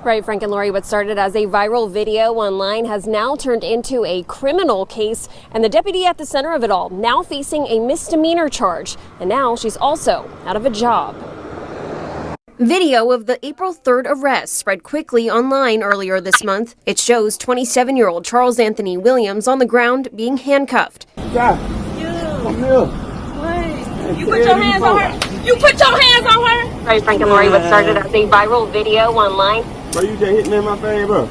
Right, Frank and Lori, what started as a viral video online has now turned into a criminal case, and the deputy at the center of it all now facing a misdemeanor charge, and now she's also out of a job. Video of the April 3rd arrest spread quickly online earlier this month. It shows 27-year-old Charles Anthony Williams on the ground being handcuffed. Yeah. Come here. What? You put your hands on her? You put your hands on her? Right, Frank and Lori, what started as a viral video online. Bro, you just hit me in my face, bro.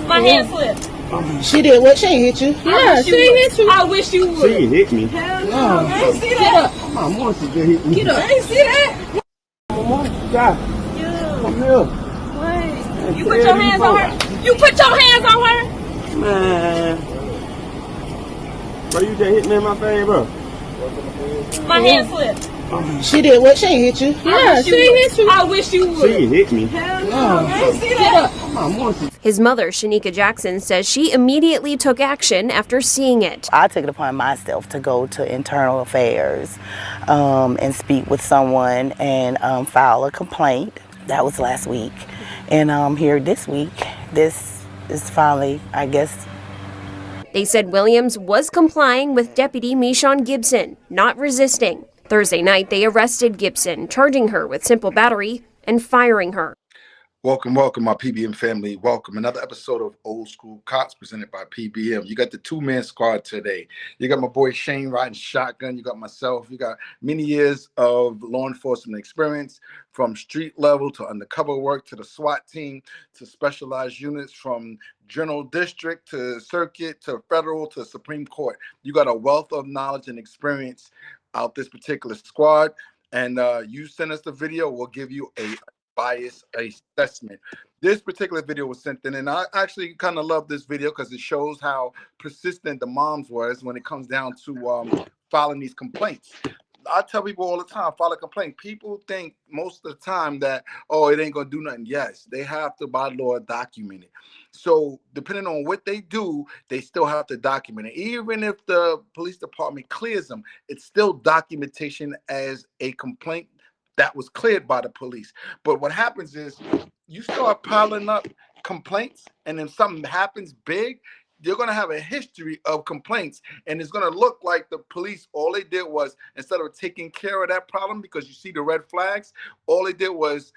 My hand slipped. She did what? She ain't hit you. Yeah, she hit you. I wish you would. She hit me. Hell no. I ain't see that. My mom just hit me. Get up. I ain't see that. Yeah. Come here. What? You put your hands on her? You put your hands on her? Man. Bro, you just hit me in my face, bro. My hand slipped. She did what? She ain't hit you. Yeah, she hit you. I wish you would. She hit me. Hell no. I ain't see that. My mom just... His mother, Shanika Jackson, says she immediately took action after seeing it. I took it upon myself to go to internal affairs and speak with someone and file a complaint. That was last week. And here this week, this is finally, I guess. They said Williams was complying with Deputy Michonne Gibson, not resisting. Thursday night, they arrested Gibson, charging her with simple battery and firing her. Welcome, my PBM family. Welcome. Another episode of Old School Cops presented by PBM. You got the two-man squad today. You got my boy Shane riding shotgun. You got myself. You got many years of law enforcement experience, from street level to undercover work to the SWAT team to specialized units, from general district to circuit to federal to Supreme Court. You got a wealth of knowledge and experience out this particular squad. And you send us the video, we'll give you a bias assessment. This particular video was sent in, and I actually kind of love this video because it shows how persistent the moms was when it comes down to filing these complaints. I tell people all the time, file a complaint. People think most of the time that, oh, it ain't gonna do nothing. Yes, they have to, by law, document it. So depending on what they do, they still have to document it. Even if the police department clears them, it's still documentation as a complaint that was cleared by the police. But what happens is you start piling up complaints, and then something happens big, you're going to have a history of complaints, and it's going to look like the police, all they did was, instead of taking care of that problem, because you see the red flags, all they did was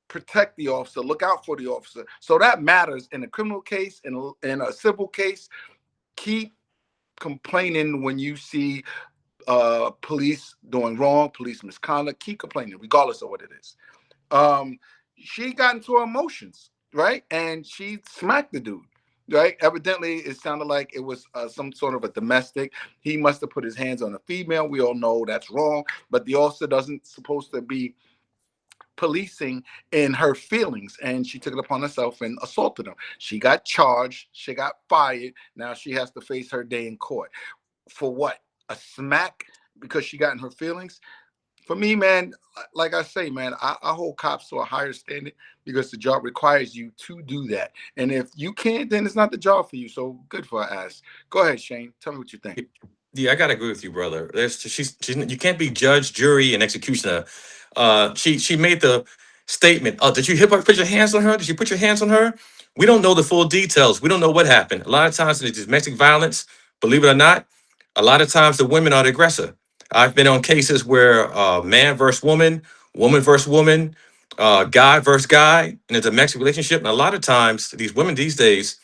protect the officer, look out for the officer. So that matters in a criminal case, in a civil case. Keep complaining when you see police doing wrong, police misconduct. Keep complaining, regardless of what it is. She got into her emotions, right? And she smacked the dude, right? Evidently, it sounded like it was some sort of a domestic. He must have put his hands on a female. We all know that's wrong, but the officer doesn't supposed to be policing in her feelings, and she took it upon herself and assaulted him. She got charged. She got fired. Now she has to face her day in court. For what? A smack because she got in her feelings? For me, man, like I say, man, I hold cops to a higher standard because the job requires you to do that. And if you can't, then it's not the job for you. So good for her ass. Go ahead, Shane. Tell me what you think. Yeah, I gotta agree with you, brother. She's you can't be judge, jury, and executioner. She made the statement. Did you put your hands on her? Did you put your hands on her? We don't know the full details. We don't know what happened. A lot of times in domestic violence, believe it or not, a lot of times the women are the aggressor. I've been on cases where man versus woman, woman versus woman, guy versus guy in a domestic relationship. And a lot of times these women these days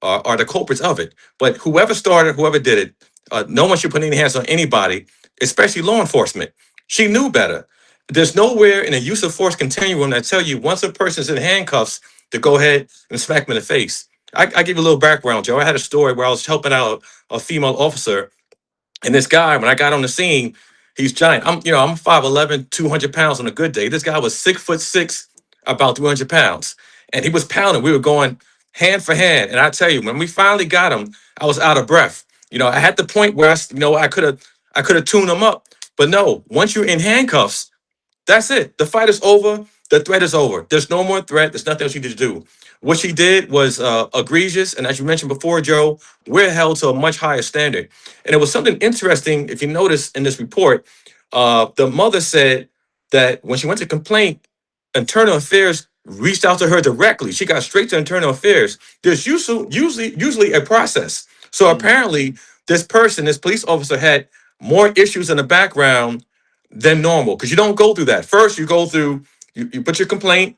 are the culprits of it. But whoever started, whoever did it, no one should put any hands on anybody, especially law enforcement. She knew better. There's nowhere in a use of force continuum that tell you once a person's in handcuffs to go ahead and smack them in the face. I give you a little background, Joe. I had a story where I was helping out a female officer. And this guy, when I got on the scene, he's giant. I'm 5'11", 200 pounds on a good day. This guy was 6'6", about 300 pounds. And he was pounding. We were going hand for hand. And I tell you, when we finally got him, I was out of breath. I had the point where I could have tuned him up. But no, once you're in handcuffs, that's it. The fight is over. The threat is over. There's no more threat. There's nothing else you need to do. What she did was egregious. And as you mentioned before, Joe, we're held to a much higher standard. And it was something interesting, if you notice in this report, the mother said that when she went to complaint, internal affairs reached out to her directly. She got straight to internal affairs. There's usually a process. So apparently, this person, this police officer, had more issues in the background than normal because you don't go through that. First, you go through, you put your complaint,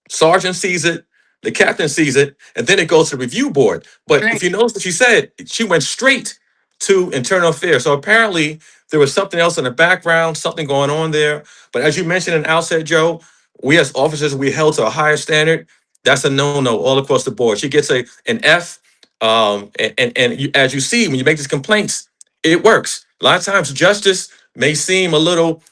sergeant sees it, the captain sees it, and then it goes to the review board. But Shane, if you notice what she said, she went straight to internal affairs. So apparently there was something else in the background, something going on there. But as you mentioned in the outset, Joe, we as officers, we held to a higher standard. That's a no-no all across the board. She gets an F. As you see, when you make these complaints, it works. A lot of times justice may seem a little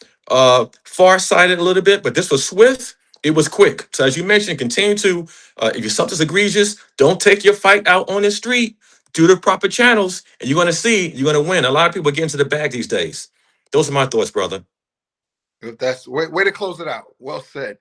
far-sighted a little bit, but this was swift. It was quick. So as you mentioned, continue to, if something's egregious, don't take your fight out on the street. Do the proper channels, and you're going to win. A lot of people get into the bag these days. Those are my thoughts, brother. if that's way to close it out. Well said.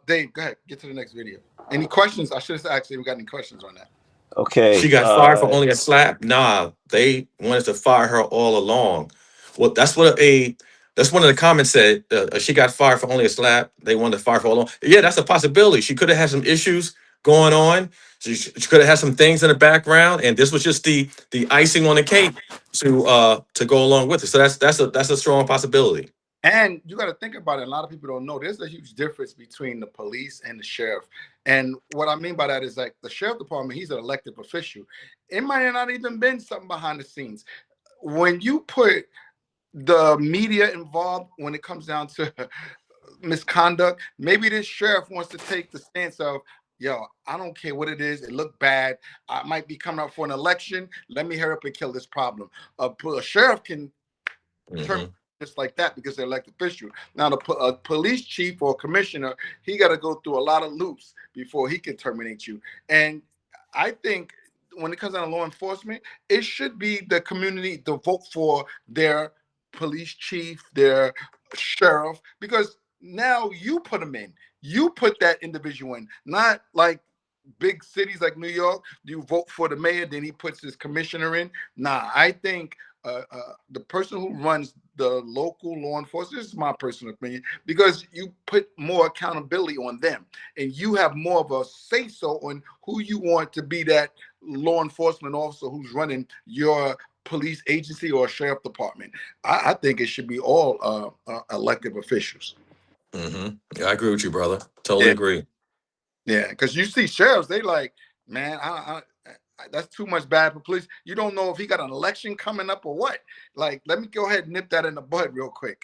Dave, go ahead. Get to the next video. Any questions? I should have asked if we got any questions on that. Okay. She got fired for only a slap. Nah, they wanted to fire her all along. Well, that's one of the comments said. She got fired for only a slap. They wanted to fire her all along. Yeah, that's a possibility. She could have had some issues going on. She could have had some things in the background, and this was just the icing on the cake to go along with it. So that's a strong possibility. And you got to think about it. A lot of people don't know there's a huge difference between the police and the sheriff. And what I mean by that is like the sheriff department, he's an elected official. It might have not even been something behind the scenes. When you put the media involved, when it comes down to misconduct, maybe this sheriff wants to take the stance of, yo, I don't care what it is. It looked bad. I might be coming up for an election. Let me hurry up and kill this problem. A sheriff can turn just like that because they're elected official. Now, a police chief or commissioner, he got to go through a lot of loops before he can terminate you. And I think when it comes down to law enforcement, it should be the community to vote for their police chief, their sheriff, because now you put them in. You put that individual in, not like big cities like New York. You vote for the mayor, then he puts his commissioner in. Nah, I think the person who runs the local law enforcement, this is my personal opinion, because you put more accountability on them and you have more of a say so on who you want to be that law enforcement officer who's running your police agency or sheriff department. I think it should be all elected officials. Yeah, I agree with you, brother. Totally agree. Yeah, because you see sheriffs, they like, man, that's too much bad for police. You don't know if he got an election coming up or what. Like, let me go ahead and nip that in the bud real quick.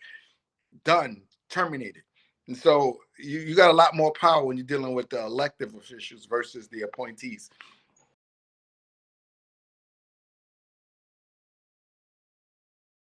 Done, terminated. And so you got a lot more power when you're dealing with the elective officials versus the appointees.